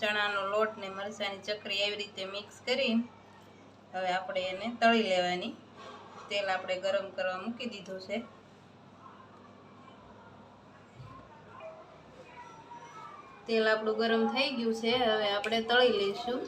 ચણાનો લોટ ને મરચાની ચકરી એવી રીતે મિક્સ કરીને હવે આપણે એને તળી લેવાની। તેલ આપણે ગરમ કરવા મૂકી દીધું છે। તેલ આપણું ગરમ થઈ ગયું છે, હવે આપણે તળી લઈશું।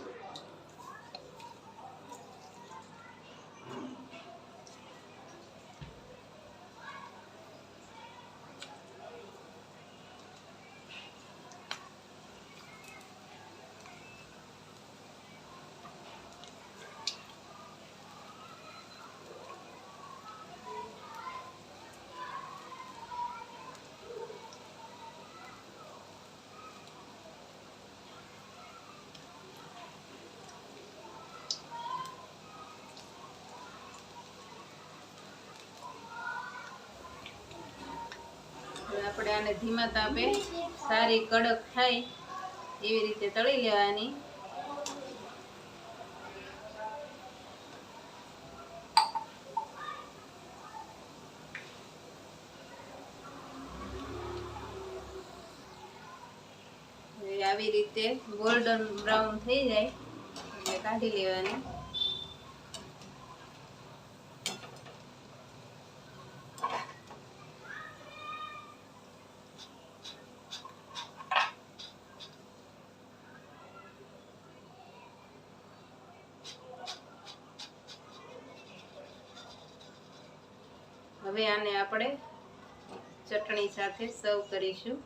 આપણે આને ધીમા તાપે સારી કડક થાય એવી રીતે તળી લેવાની। આવી રીતે ગોલ્ડન બ્રાઉન થઈ જાય એટલે કાઢી લેવાની। હવે આને આપણે ચટણી સાથે સર્વ કરીશું।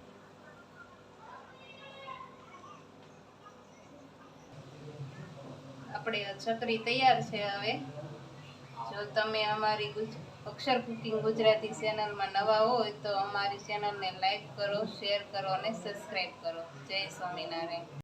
આપણે ચકરી તૈયાર છે। હવે જો તમે અમારી અક્ષર કુકિંગ ગુજરાતી ચેનલમાં નવા હોય તો અમારી ચેનલને લાઈક કરો, શેર કરો અને સબસ્ક્રાઈબ કરો। જય સ્વામિનારાયણ।